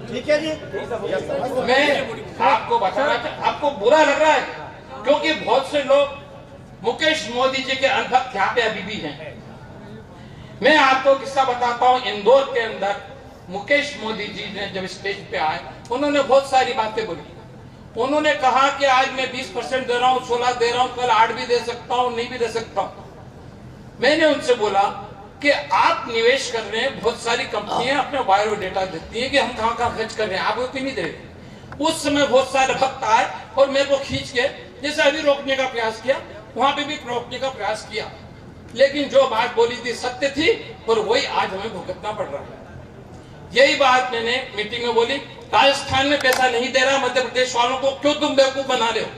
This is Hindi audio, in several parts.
ठीक है जी। मैं आपको बताना आपको बुरा लग रहा है क्योंकि बहुत से लोग मुकेश मोदी जी के अनुभक्त यहाँ पे अभी भी हैं। मैं आपको किस्सा बताता हूँ। इंदौर के अंदर मुकेश मोदी जी ने जब स्टेज पे आए, उन्होंने बहुत सारी बातें बोली। उन्होंने कहा कि आज मैं 20% दे रहा हूँ, 16 दे रहा हूँ, कल 8 भी दे सकता हूँ, नहीं भी दे सकता हूँ। मैंने उनसे बोला कि आप निवेश कर रहे हैं, बहुत सारी कंपनियां अपने बायोडेटा देती हैं कि हम कहाँ कहाँ खर्च कर रहे हैं, आप वो क्यों नहीं दे रहे। उस समय बहुत सारे भक्त आए और मेरे को खींच के जैसे अभी रोकने का प्रयास किया, वहां पे भी रोकने का प्रयास किया, लेकिन जो बात बोली थी सत्य थी और वही आज हमें भुगतना पड़ रहा है। यही बात मैंने मीटिंग में बोली। राजस्थान में पैसा नहीं दे रहा, मध्य प्रदेश वालों को क्यों तुम बेवकूफ बना रहे हो।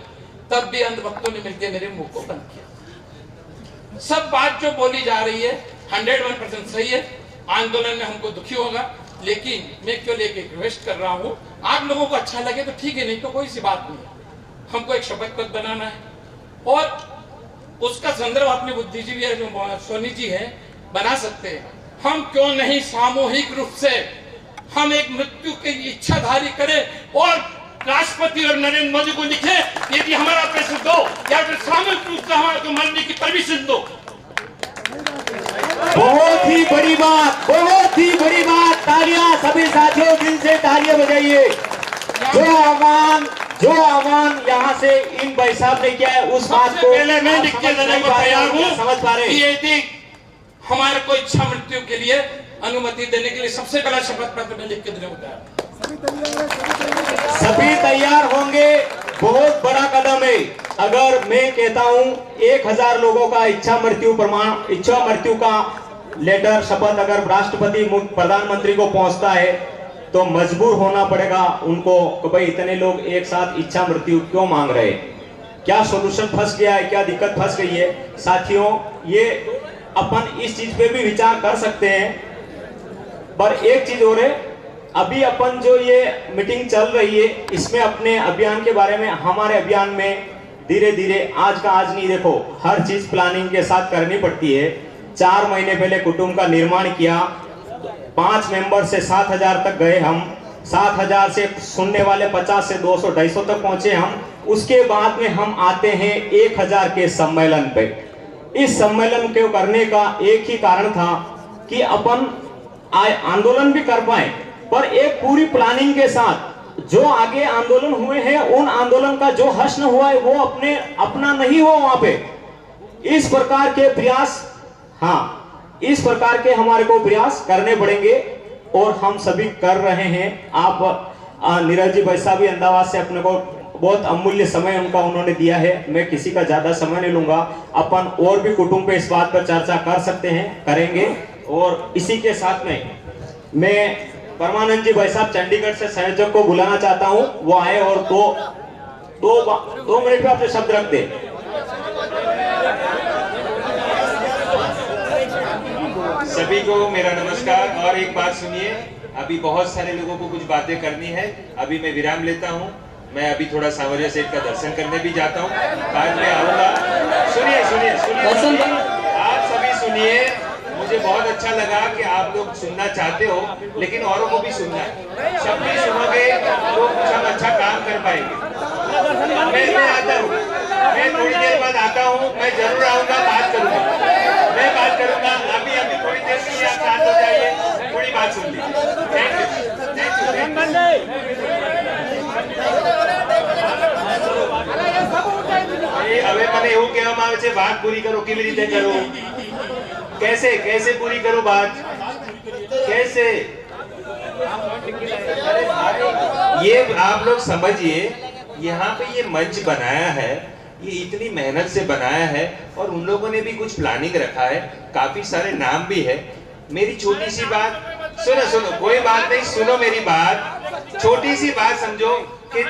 तब भी अंधभक्तों ने मिलकर मेरे मुंह को बंद किया। सब बात जो बोली जा रही है 101% सही है। आंदोलन में हमको दुखी होगा, लेकिन मैं क्यों लेके रिक्वेस्ट कर रहा हूँ, आप लोगों को अच्छा लगे तो ठीक है, नहीं तो कोई सी बात नहीं है। हमको एक शपथ पत्र बनाना है और उसका संदर्भ अपने बुद्धिजीवी सोनी जी है, बना सकते हैं। हम क्यों नहीं सामूहिक रूप से हम एक मृत्यु की इच्छाधारी करें और राष्ट्रपति और नरेंद्र मोदी को लिखे यदि हमारा पैसे दो या फिर सामूहिक रूप से हमारे को मरने की परमिशन दो। बहुत ही बड़ी बात, बहुत ही बड़ी बात। तालियां सभी साथियों, दिल से तालियां बजाइए। जो आह्वान यहाँ से इन भाई साहब ने किया है उस बात को पहले मैं लिख के देने को तैयार हूँ। समझ पा रहे हैं यदि हमारे को इच्छा मृत्यु के लिए अनुमति देने के लिए सबसे पहला शपथ पत्र में लिख के देने को तैयार। सभी तैयार होंगे। बहुत बड़ा कदम है। अगर मैं कहता हूं 1000 लोगों का इच्छा मृत्यु का लेटर शपथ अगर राष्ट्रपति प्रधानमंत्री को पहुंचता है तो मजबूर होना पड़ेगा उनको कि भाई इतने लोग एक साथ इच्छा मृत्यु क्यों मांग रहे हैं, क्या सॉल्यूशन फंस गया है, क्या दिक्कत फंस गई है। साथियों, ये अपन इस चीज पे भी विचार कर सकते हैं, पर एक चीज और है, अभी अपन जो ये मीटिंग चल रही है इसमें अपने अभियान के बारे में, हमारे अभियान में धीरे धीरे आज का आज नहीं, देखो हर चीज प्लानिंग के साथ करनी पड़ती है। 4 महीने पहले कुटुंब का निर्माण किया, 5 मेंबर से 7000 तक गए हम, 7000 से सुनने वाले 50 से 200 250 तक पहुंचे हम। उसके बाद में हम आते हैं 1000 के सम्मेलन पे। इस सम्मेलन को करने का एक ही कारण था कि अपन आंदोलन भी कर पाए, पर एक पूरी प्लानिंग के साथ। जो आगे आंदोलन हुए हैं उन आंदोलन का जो हश्न हुआ है वो अपना नहीं हुआ वहां पे। इस प्रकार के प्रयास, हाँ, इस प्रकार के हमारे को प्रयास करने पड़ेंगे और हम सभी कर रहे हैं। आप नीरज जी भाई साहब भी अहमदाबाद से अपने को बहुत अमूल्य समय उन्होंने दिया है। मैं किसी का ज्यादा समय नहीं लूंगा। अपन और भी कुटुंब पे इस बात पर चर्चा कर सकते हैं, करेंगे। और इसी के साथ में मैं परमानंद जी भाई साहब चंडीगढ़ से संयोजक को बुलाना चाहता हूं, वो आए और दो मिनट में अपने शब्द रख दे। सभी को मेरा नमस्कार। और एक बात सुनिए, अभी बहुत सारे लोगों को कुछ बातें करनी है, अभी मैं विराम लेता हूं। मैं अभी थोड़ा सांवरिया सेठ का दर्शन करने भी जाता हूं, बाद में आऊंगा। सुनिए, आप सभी सुनिए। मुझे बहुत अच्छा लगा कि आप लोग सुनना चाहते हो, लेकिन औरों को भी सुनना है। सब भी सुनोगे तो कुछ हम अच्छा काम कर पाएंगे। मैं आता हूँ, मैं थोड़ी देर बाद आता हूँ, मैं जरूर आऊंगा, बात करूंगा, मैं बात करूंगा। अभी थोड़ी देर के लिए आप शांत हो जाइए, थोड़ी बात सुन लीजिए। Thank you. હવે મને એવું કહેવામાં આવે છે વાત પૂરી કરો, કેવી રીતે કરો, कैसे पूरी करो बात, कैसे? ये आप लोग समझिए, यहाँ पे ये मंच बनाया है, ये इतनी मेहनत से बनाया है और उन लोगों ने भी कुछ प्लानिंग रखा है, काफी सारे नाम भी है। मेरी छोटी सी बात सुनो, कोई बात नहीं, सुनो मेरी बात, छोटी सी बात समझो कि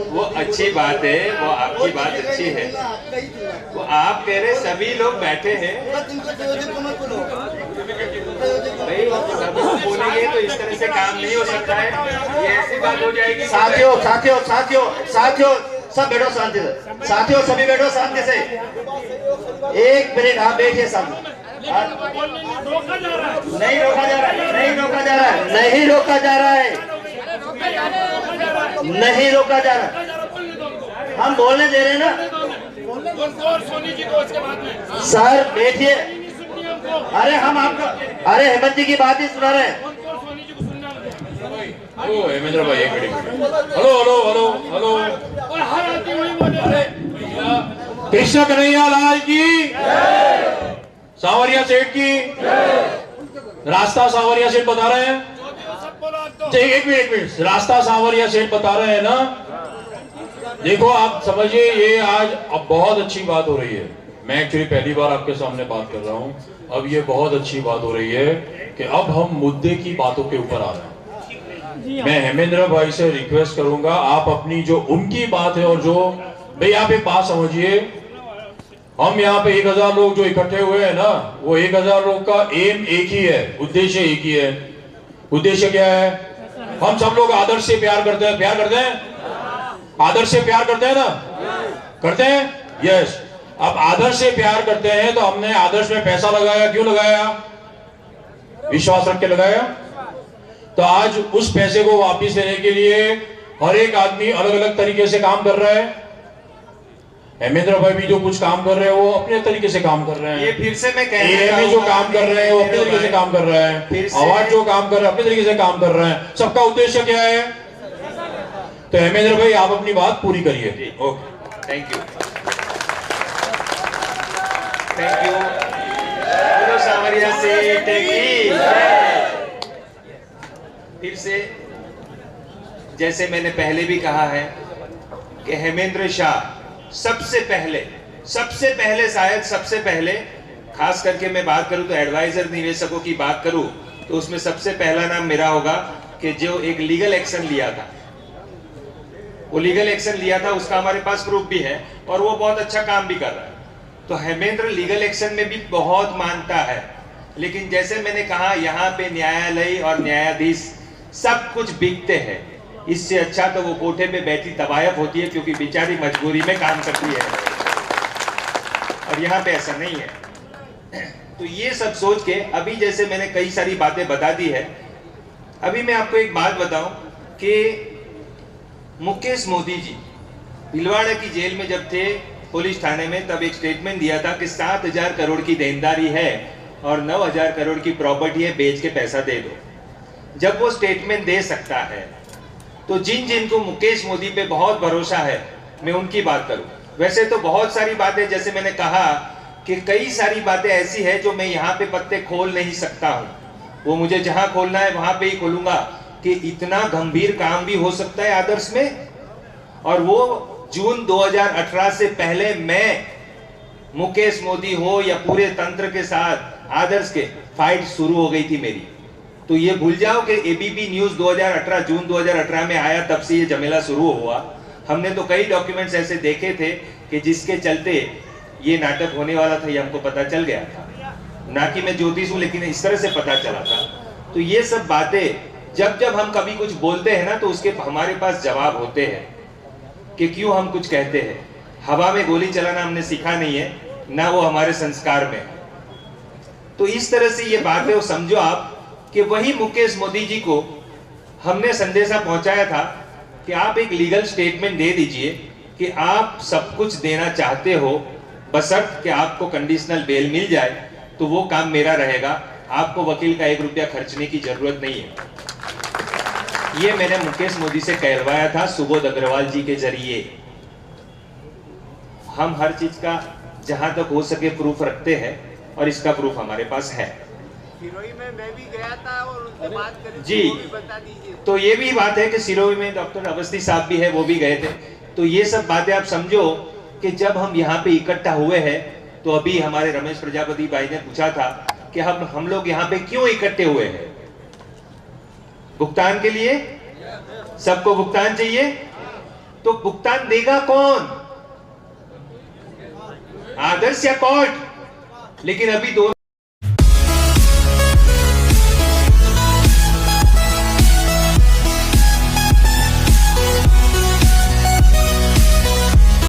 वो अच्छी बात है, वो आपकी बात अच्छी है, वो आप कह रहे सभी लोग बैठे हैं भाई, सब बोलेंगे तो इस तरह से काम नहीं हो सकता है, ये ऐसी बात हो जाएगी। साथियों सब बैठो शांति से, साथियों सभी बैठो शांति से। एक मिनट, आप बैठिए साहब। नहीं रोका जा रहा है, नहीं रोका जा रहा है, नहीं रोका जा रहा है, नहीं रोका जा रहा है, नहीं रोका जा रहा है। हम बोलने दे रहे हैं ना सर, बैठिए। अरे हम आपको, अरे हेमंत जी की बात ही सुना रहे हैं। ओ हेमेंद्र भाई एक minute. Hello hello hello hello. Krishna Kanhaiya Lal की, सांवरिया सेठ की, रास्ता सांवरिया सेठ बता रहे हैं। एक मिनट, रास्ता सांवरिया सेठ बता रहे हैं ना। देखो आप समझिए, ये आज अब बहुत अच्छी बात हो रही है। मैं एक्चुअली पहली बार आपके सामने बात कर रहा हूं। अब ये बहुत अच्छी बात हो रही है कि अब हम मुद्दे की बातों के ऊपर आ रहे हैं। मैं हेमेंद्र भाई से रिक्वेस्ट करूंगा, आप अपनी जो उनकी बात है और जो भाई, आप एक बात समझिए, हम यहाँ पे 1000 लोग जो इकट्ठे हुए हैं ना, वो 1000 लोग का एम एक ही है, उद्देश्य एक ही है। उद्देश्य क्या है? हम सब लोग आदर्श से प्यार करते हैं। प्यार करते हैं, आदर्श से प्यार करते हैं ना, करते हैं, यस। अब आदर्श से प्यार करते हैं तो हमने आदर्श में पैसा लगाया। क्यों लगाया? विश्वास रख के लगाया। तो आज उस पैसे को वापस देने के लिए हर एक आदमी अलग अलग तरीके से काम कर रहा है। हेमेंद्र भाई भी जो कुछ काम कर रहे हैं वो अपने तरीके से काम कर रहे हैं। ये फिर से मैं जो काम कर रहे हैं वो अपने तरीके से काम कर रहे हैं। अवार्ड जो काम कर रहे हैं अपने तरीके से काम कर रहे हैं। सबका उद्देश्य क्या है? तो हेमेंद्र भाई आप अपनी बात पूरी करिए। Okay, thank you, thank you. बोलो सांवरिया सेठ की जय। फिर से जैसे मैंने पहले भी कहा है कि हेमेंद्र शाह सबसे पहले शायद सबसे पहले, खास करके मैं बात करूं तो एडवाइजर निवेशकों की बात करूं तो उसमें सबसे पहला नाम मेरा होगा कि जो एक लीगल एक्शन लिया था, वो लीगल एक्शन लिया था, उसका हमारे पास प्रूफ भी है और वो बहुत अच्छा काम भी कर रहा है। तो हेमेंद्र लीगल एक्शन में भी बहुत मानता है, लेकिन जैसे मैंने कहा यहाँ पे न्यायालय और न्यायाधीश सब कुछ बिकते हैं। इससे अच्छा तो वो कोठे पे बैठी तवायफ होती है, क्योंकि बेचारी मजबूरी में काम करती है, और यहाँ पे ऐसा नहीं है। तो ये सब सोच के अभी जैसे मैंने कई सारी बातें बता दी है, अभी मैं आपको एक बात बताऊं कि मुकेश मोदी जी भीलवाड़ा की जेल में जब थे पुलिस थाने में, तब एक स्टेटमेंट दिया था कि 7000 करोड़ की देनदारी है और 9000 करोड़ की प्रॉपर्टी है, बेच के पैसा दे दो। जब वो स्टेटमेंट दे सकता है तो जिनको मुकेश मोदी पे बहुत भरोसा है, मैं उनकी बात करूं। वैसे तो बहुत सारी बातें, जैसे मैंने कहा कि कई सारी बातें ऐसी है जो मैं यहाँ पे पत्ते खोल नहीं सकता हूँ, वो मुझे जहां खोलना है वहां पे ही खोलूंगा कि इतना गंभीर काम भी हो सकता है आदर्श में। और वो जून 2018 से पहले मैं मुकेश मोदी हो या पूरे तंत्र के साथ आदर्श के फाइट शुरू हो गई थी मेरी। तो ये भूल जाओ कि एबीपी न्यूज 2018 जून 2018 में आया, तब से ये झमेला शुरू हुआ। हमने तो कई डॉक्यूमेंट्स ऐसे देखे थे कि जिसके चलते ये नाटक होने वाला था, ये हमको पता चल गया था। ना कि मैं ज्योतिष हूं, लेकिन इस तरह से पता चला था। तो ये सब बातें जब जब हम कभी कुछ बोलते हैं ना, तो उसके हमारे पास जवाब होते हैं कि क्यों हम कुछ कहते हैं। हवा में गोली चलाना हमने सीखा नहीं है, ना वो हमारे संस्कार में। तो इस तरह से ये बात है, वो समझो आप कि वही मुकेश मोदी जी को हमने संदेशा पहुंचाया था कि आप एक लीगल स्टेटमेंट दे दीजिए कि आप सब कुछ देना चाहते हो, बशर्त कि आपको कंडीशनल बेल मिल जाए, तो वो काम मेरा रहेगा। आपको वकील का 1 रुपया खर्चने की जरूरत नहीं है। ये मैंने मुकेश मोदी से कहलवाया था सुबोध अग्रवाल जी के जरिए। हम हर चीज का जहां तक हो सके प्रूफ रखते हैं, और इसका प्रूफ हमारे पास है। सिरोही में मैं भी गया था और उनसे बात करी जी, वो भी बता दीजिए। तो ये भी बात है कि सिरोही में डॉक्टर अवस्थी साहब भी है, वो भी गए थे। तो ये सब बातें आप समझो कि जब हम यहाँ पे इकट्ठा हुए हैं, तो अभी हमारे रमेश प्रजापति भाई ने पूछा था कि हम लोग यहाँ पे क्यों इकट्ठे हुए हैं। भुगतान के लिए, सबको भुगतान चाहिए, तो भुगतान देगा कौन? आदर्श या कोर्ट? लेकिन अभी दोनों